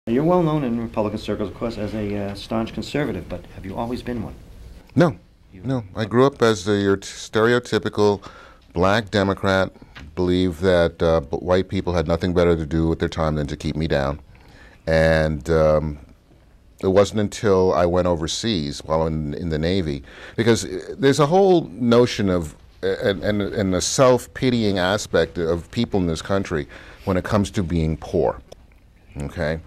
You're well known in Republican circles, of course, as a staunch conservative, but have you always been one? No, You, no. I grew up as your stereotypical black Democrat, believed that white people had nothing better to do with their time than to keep me down. And it wasn't until I went overseas while in the Navy, because there's a whole notion of and a self-pitying aspect of people in this country when it comes to being poor. Okay,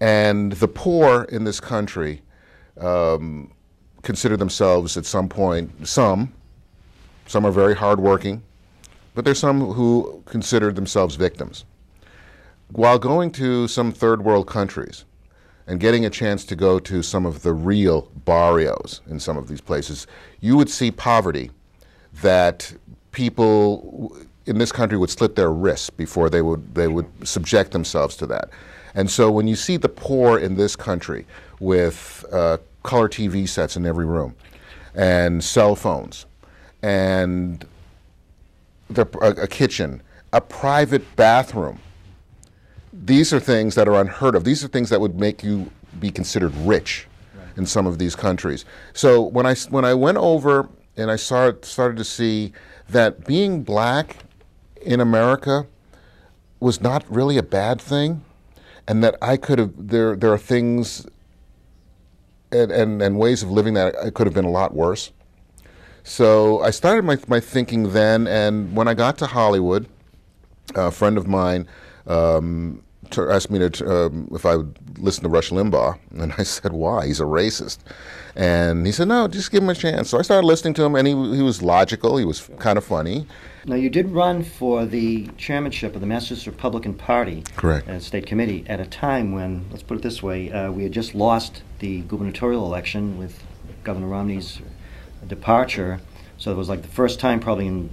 and the poor in this country consider themselves at some point, some are very hardworking, but there's some who consider themselves victims. While going to some third world countries and getting a chance to go to some of the real barrios in some of these places, you would see poverty that people in this country would slit their wrists before they would subject themselves to that. And so when you see the poor in this country with color TV sets in every room and cell phones and a kitchen, a private bathroom, these are things that are unheard of. These are things that would make you be considered rich in some of these countries. So when I went over and I started to see that being black in America was not really a bad thing, and that I could have, there are things and ways of living that I could have been a lot worse. So I started my thinking then, and when I got to Hollywood, a friend of mine asked me if I would listen to Rush Limbaugh, and I said, why? He's a racist. And he said, no, just give him a chance. So I started listening to him, and he was logical, he was kind of funny. Now, you did run for the chairmanship of the Massachusetts Republican Party. Correct. As state committee at a time when, let's put it this way, we had just lost the gubernatorial election with Governor Romney's departure. So it was like the first time probably in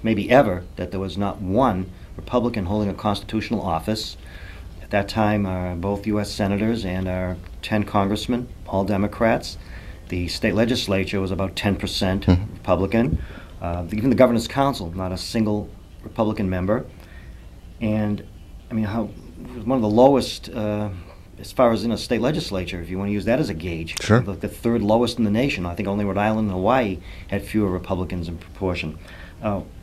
maybe ever that there was not one Republican holding a constitutional office. At that time, both U.S. senators and our 10 congressmen, all Democrats. The state legislature was about 10% Republican. Even the governor's council, not a single Republican member. And I mean, it was one of the lowest as far as in a state legislature, if you want to use that as a gauge. Sure. The third lowest in the nation. I think only Rhode Island and Hawaii had fewer Republicans in proportion.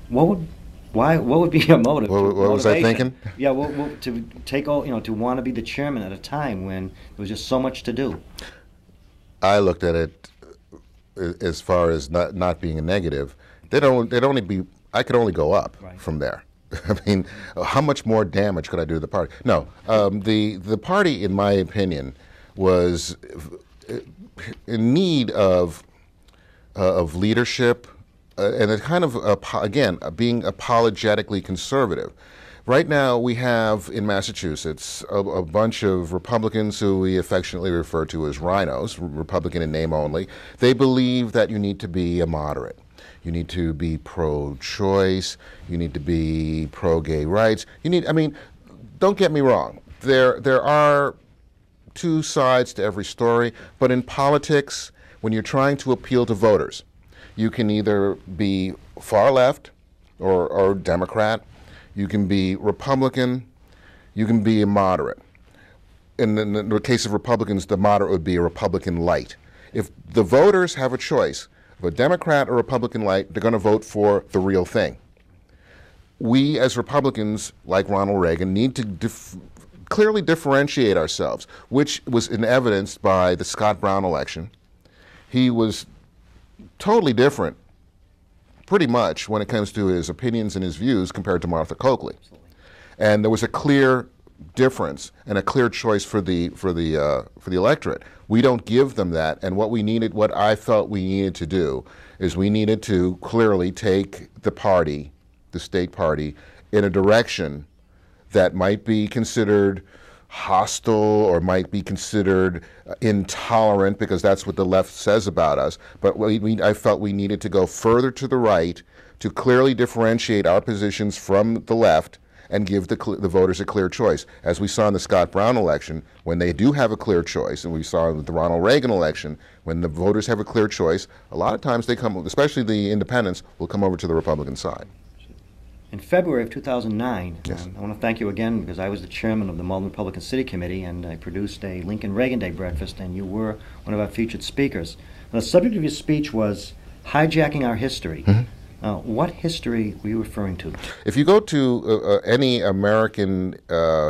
What would be your motive? What was I thinking? Yeah, to take all, to want to be the chairman at a time when there was just so much to do. I looked at it as far as not being a negative. I could only go up from there. I mean, how much more damage could I do to the party? No, the party, in my opinion, was in need of leadership and a kind of, again, being apologetically conservative. Right now, we have in Massachusetts a bunch of Republicans who we affectionately refer to as rhinos, Republican in name only. They believe that you need to be a moderate. You need to be pro-choice. You need to be pro-gay rights. I mean, don't get me wrong. There are two sides to every story, but in politics, when you're trying to appeal to voters, you can either be far left or Democrat. You can be Republican. You can be a moderate. In the case of Republicans, the moderate would be a Republican light. If the voters have a choice, if a Democrat or Republican light, they're going to vote for the real thing. We as Republicans, like Ronald Reagan, need to clearly differentiate ourselves, which was evidenced by the Scott Brown election. He was totally different, pretty much, when it comes to his opinions and his views compared to Martha Coakley. Absolutely. And there was a clear difference and a clear choice for the electorate. We don't give them that, and what I felt we needed to do is we needed to clearly take the party, the state party, in a direction that might be considered hostile or might be considered intolerant, because that's what the left says about us. But I felt we needed to go further to the right to clearly differentiate our positions from the left and give the voters a clear choice. As we saw in the Scott Brown election, when they do have a clear choice, and we saw with the Ronald Reagan election, when the voters have a clear choice, a lot of times they come, especially the independents, will come over to the Republican side. In February of 2009, Yes. I want to thank you again because I was the chairman of the Malden Republican City Committee and I produced a Lincoln Reagan Day breakfast and you were one of our featured speakers. Now, the subject of your speech was hijacking our history. What history were you referring to? If you go to any American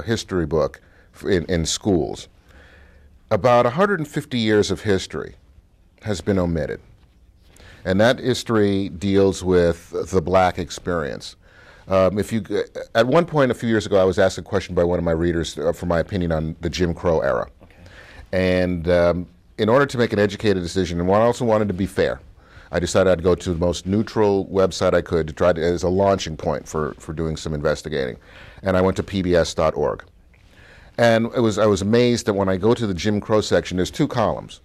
history book in schools, about 150 years of history has been omitted. And that history deals with the black experience. At one point a few years ago, I was asked a question by one of my readers for my opinion on the Jim Crow era. Okay. And in order to make an educated decision, and I also wanted to be fair, I decided I'd go to the most neutral website I could to try to, as a launching point for doing some investigating. And I went to pbs.org. And I was amazed that when I go to the Jim Crow section, there's two columns.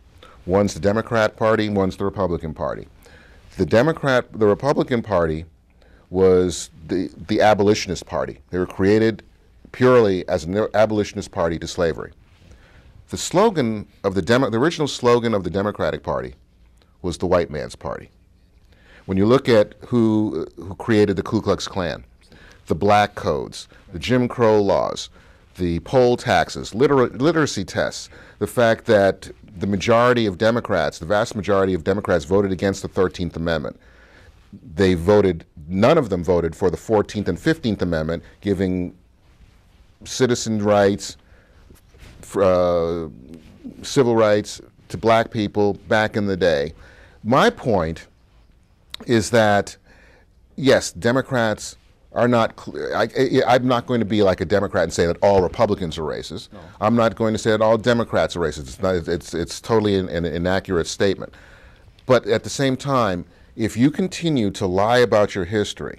One's the Democrat Party, one's the Republican Party. The Republican Party was the abolitionist party. They were created purely as an abolitionist party to slavery. The slogan of the original slogan of the Democratic Party was the white man's party. When you look at who created the Ku Klux Klan, the black codes, the Jim Crow laws, the poll taxes, literacy tests, the fact that the majority of Democrats, the vast majority of Democrats voted against the 13th Amendment. None of them voted for the 14th and 15th Amendment, giving citizen rights, civil rights to black people back in the day. My point is that, yes, Democrats are not, I'm not going to be like a Democrat and say that all Republicans are racist. No. I'm not going to say that all Democrats are racist. It's totally an inaccurate statement. But at the same time, if you continue to lie about your history,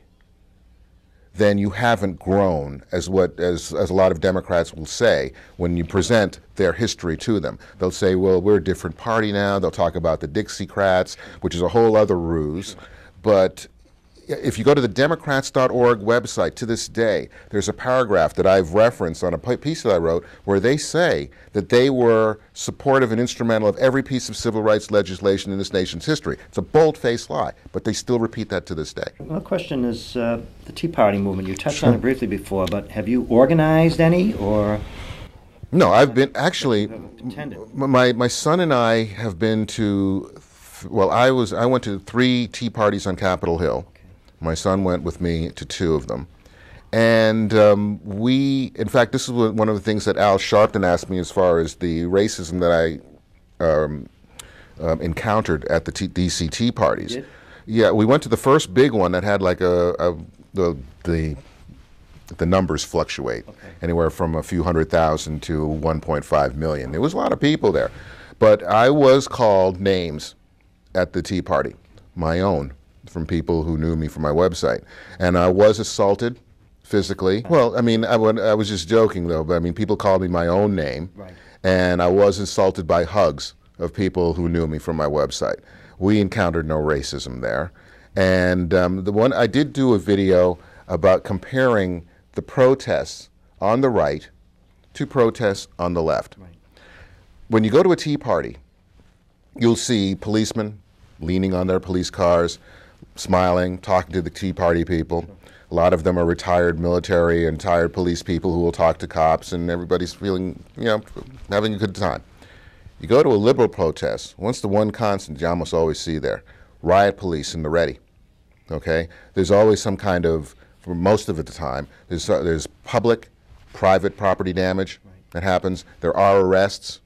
then you haven't grown, as a lot of Democrats will say when you present their history to them. They'll say, well, we're a different party now. They'll talk about the Dixiecrats, which is a whole other ruse. But if you go to the Democrats.org website to this day, there's a paragraph that I've referenced on a piece that I wrote where they say that they were supportive and instrumental of every piece of civil rights legislation in this nation's history. It's a bold-faced lie, but they still repeat that to this day. Well, the question is the Tea Party movement. You touched on it briefly before, but have you organized any or? No, I've been actually. My son and I have been to. Well, I went to 3 tea parties on Capitol Hill. My son went with me to 2 of them. And in fact, this is one of the things that Al Sharpton asked me as far as the racism that I encountered at the DC Tea parties. Yeah, we went to the first big one that had like the numbers fluctuate, anywhere from a few 100,000 to 1.5 million. There was a lot of people there. But I was called names at the Tea Party, my own, from people who knew me from my website. And I was assaulted physically. Well, I mean, I was just joking, though, but I mean, people called me my own name. Right. And I was insulted by hugs of people who knew me from my website. We encountered no racism there. And I did do a video about comparing the protests on the right to protests on the left. Right. When you go to a Tea Party, you'll see policemen leaning on their police cars, smiling, talking to the Tea Party people. A lot of them are retired military and retired police people who will talk to cops, and everybody's feeling, having a good time. You go to a liberal protest, once the one constant you almost always see there, riot police in the ready, okay? There's always some kind of, for most of the time, there's public, private property damage that happens. There are arrests,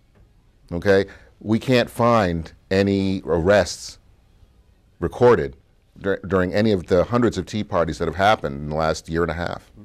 okay? We can't find any arrests recorded during any of the hundreds of Tea Parties that have happened in the last year and a half.